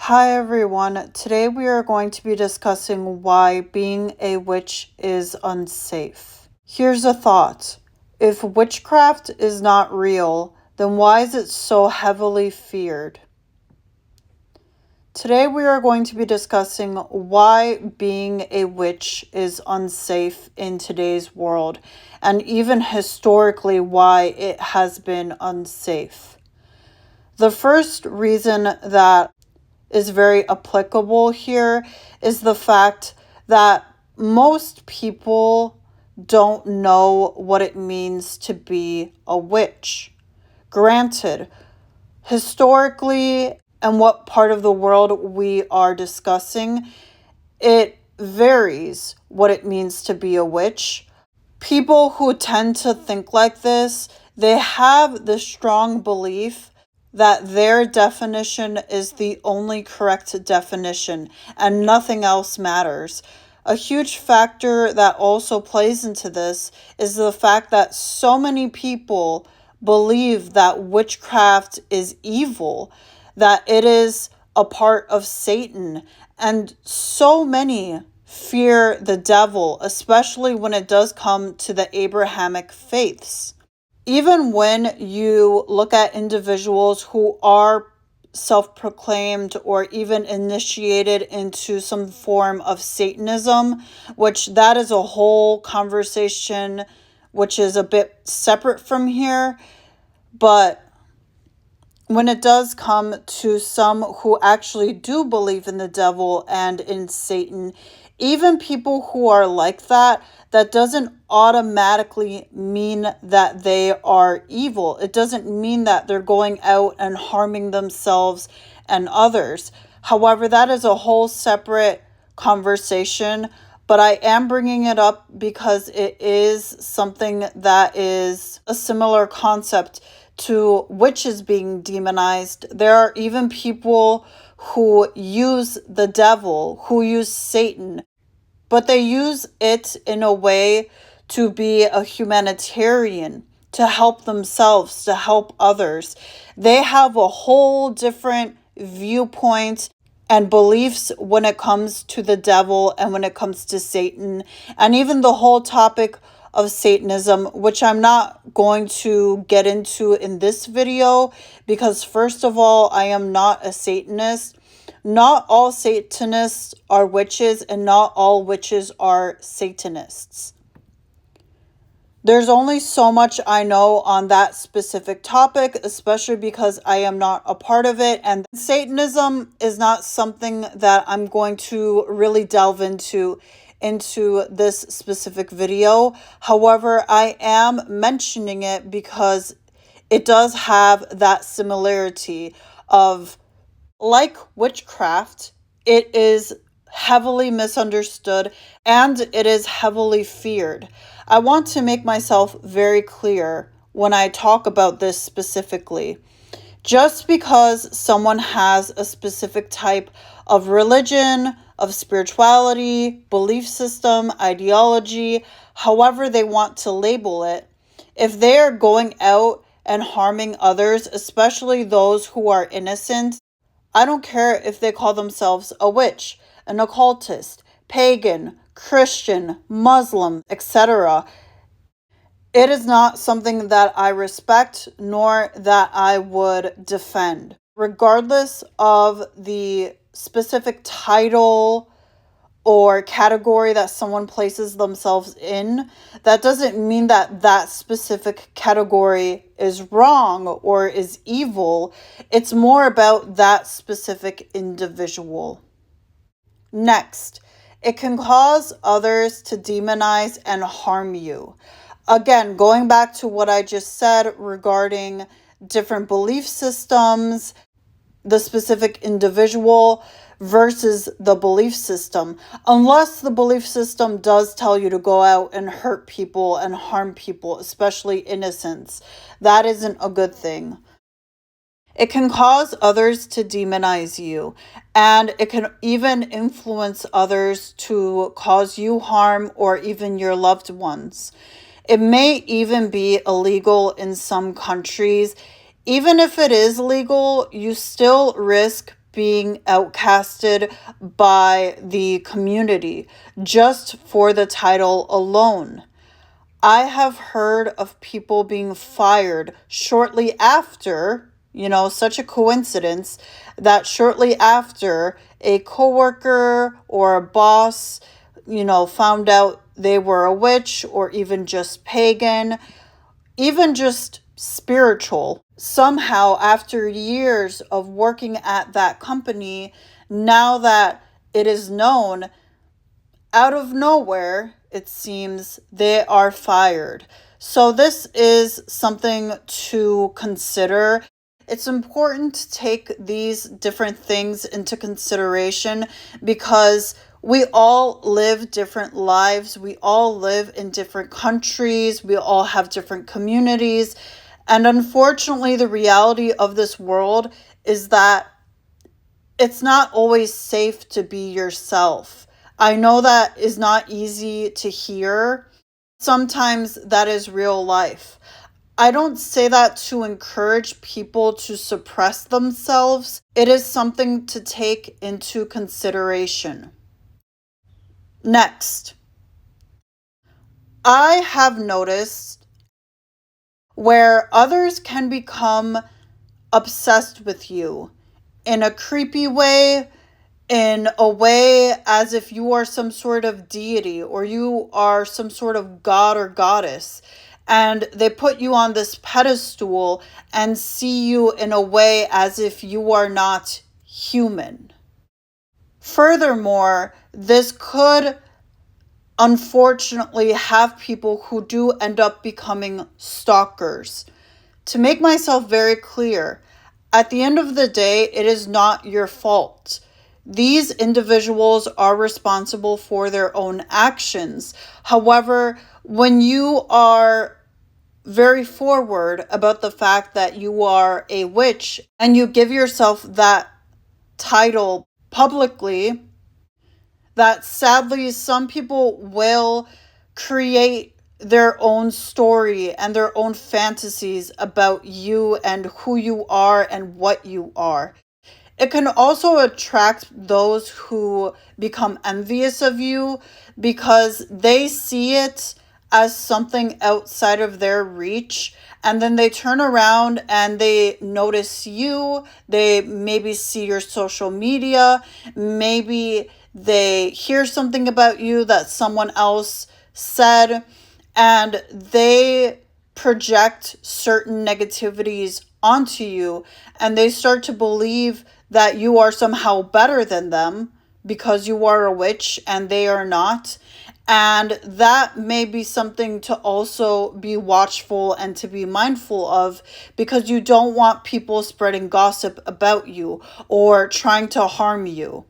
Hi everyone, today we are going to be discussing why being a witch is unsafe. Here's a thought. If witchcraft is not real, then why is it so heavily feared? Today we are going to be discussing why being a witch is unsafe in today's world, and even historically why it has been unsafe. The first reason that is very applicable here is the fact that most people don't know what it means to be a witch. Granted, historically, and what part of the world we are discussing, it varies what it means to be a witch. People who tend to think like this, they have the strong belief that their definition is the only correct definition and nothing else matters. A huge factor that also plays into this is the fact that so many people believe that witchcraft is evil, that it is a part of Satan, and so many fear the devil, especially when it does come to the Abrahamic faiths. Even when you look at individuals who are self-proclaimed or even initiated into some form of Satanism, which that is a whole conversation which is a bit separate from here, but when it does come to some who actually do believe in the devil and in Satan, even people who are like that, that doesn't automatically mean that they are evil. It doesn't mean that they're going out and harming themselves and others. However, that is a whole separate conversation, but I am bringing it up because it is something that is a similar concept to witches being demonized. There are even people who use the devil, who use Satan, but they use it in a way to be a humanitarian, to help themselves, to help others. They have a whole different viewpoint and beliefs when it comes to the devil and when it comes to Satan, and even the whole topic of Satanism, which I'm not going to get into in this video because, first of all, I am not a Satanist. Not all Satanists are witches, and not all witches are Satanists. There's only so much I know on that specific topic, especially because I am not a part of it, and Satanism is not something that I'm going to really delve into this specific video. However, I am mentioning it because it does have that similarity of, like witchcraft, it is heavily misunderstood and it is heavily feared. I want to make myself very clear when I talk about this specifically. Just because someone has a specific type of religion, of spirituality, belief system, ideology, however they want to label it, if they are going out and harming others, especially those who are innocent, I don't care if they call themselves a witch, an occultist, pagan, Christian, Muslim, etc. It is not something that I respect nor that I would defend. Regardless of the specific title or category that someone places themselves in, that doesn't mean that that specific category is wrong or is evil. It's more about that specific individual. Next, it can cause others to demonize and harm you. Again, going back to what I just said regarding different belief systems, the specific individual versus the belief system. Unless the belief system does tell you to go out and hurt people and harm people, especially innocents, that isn't a good thing. It can cause others to demonize you, and it can even influence others to cause you harm or even your loved ones. It may even be illegal in some countries. Even if it is legal, you still risk being outcasted by the community just for the title alone. I have heard of people being fired shortly after, such a coincidence that shortly after a coworker or a boss, found out they were a witch or even just pagan, even just spiritual. Somehow, after years of working at that company, now that it is known, out of nowhere, it seems, they are fired. So this is something to consider. It's important to take these different things into consideration because we all live different lives. We all live in different countries. We all have different communities. And unfortunately, the reality of this world is that it's not always safe to be yourself. I know that is not easy to hear. Sometimes that is real life. I don't say that to encourage people to suppress themselves. It is something to take into consideration. Next, I have noticed where others can become obsessed with you in a creepy way, in a way as if you are some sort of deity or you are some sort of god or goddess. And they put you on this pedestal and see you in a way as if you are not human. Furthermore, this could unfortunately have people who do end up becoming stalkers. To make myself very clear, at the end of the day, it is not your fault. These individuals are responsible for their own actions. However, when you are very forward about the fact that you are a witch and you give yourself that title publicly, that sadly some people will create their own story and their own fantasies about you and who you are and what you are. It can also attract those who become envious of you because they see it as something outside of their reach. And then they turn around and they notice you. They maybe see your social media. Maybe they hear something about you that someone else said. And they project certain negativities onto you. And they start to believe that you are somehow better than them because you are a witch and they are not. And that may be something to also be watchful and to be mindful of because you don't want people spreading gossip about you or trying to harm you.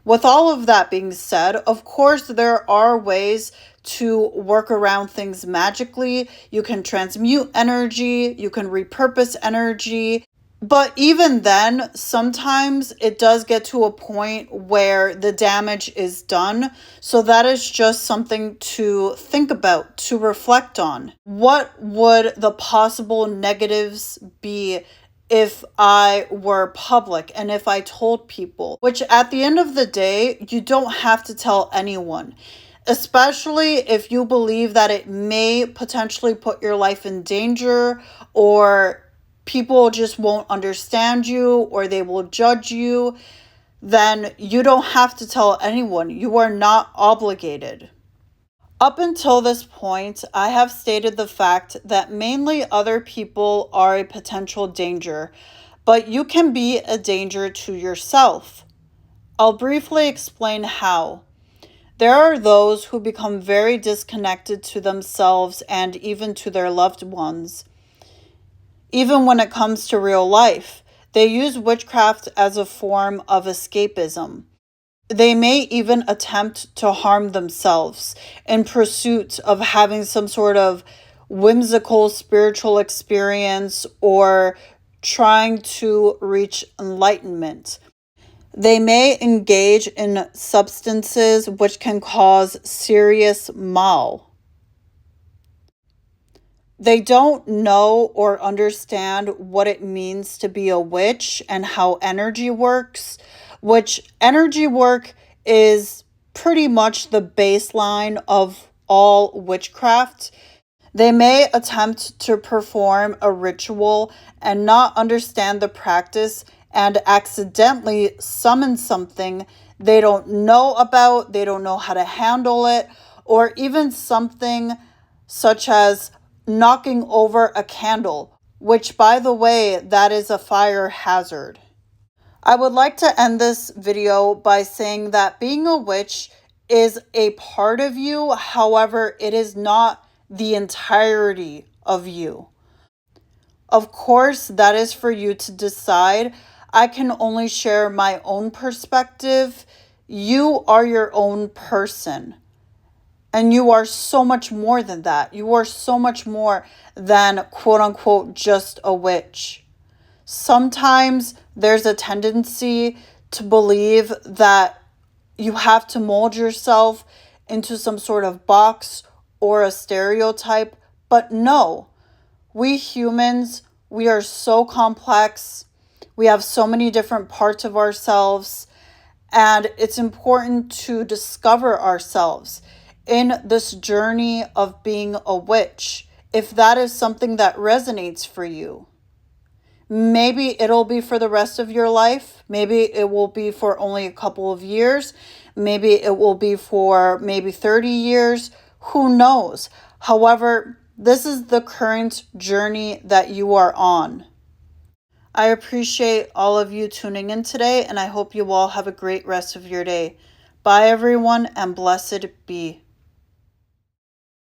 With all of that being said, of course, there are ways to work around things magically. You can transmute energy, you can repurpose energy. But even then, sometimes it does get to a point where the damage is done. So that is just something to think about, to reflect on. What would the possible negatives be if I were public and if I told people? Which at the end of the day, you don't have to tell anyone. Especially if you believe that it may potentially put your life in danger or people just won't understand you or they will judge you, then you don't have to tell anyone. You are not obligated. Up until this point, I have stated the fact that mainly other people are a potential danger, but you can be a danger to yourself. I'll briefly explain how. There are those who become very disconnected to themselves and even to their loved ones. Even when it comes to real life, they use witchcraft as a form of escapism. They may even attempt to harm themselves in pursuit of having some sort of whimsical spiritual experience or trying to reach enlightenment. They may engage in substances which can cause serious mal. They don't know or understand what it means to be a witch and how energy works, which energy work is pretty much the baseline of all witchcraft. They may attempt to perform a ritual and not understand the practice and accidentally summon something they don't know about, they don't know how to handle it, or even something such as knocking over a candle, which, by the way, that is a fire hazard. I would like to end this video by saying that being a witch is a part of you. However, it is not the entirety of you. Of course, that is for you to decide. I can only share my own perspective. You are your own person. And you are so much more than that. You are so much more than quote unquote just a witch. Sometimes there's a tendency to believe that you have to mold yourself into some sort of box or a stereotype, but no, we humans, we are so complex. We have so many different parts of ourselves, and it's important to discover ourselves in this journey of being a witch. If that is something that resonates for you, maybe it'll be for the rest of your life. Maybe it will be for only a couple of years. Maybe it will be for maybe 30 years. Who knows? However, this is the current journey that you are on. I appreciate all of you tuning in today, and I hope you all have a great rest of your day. Bye, everyone, and blessed be.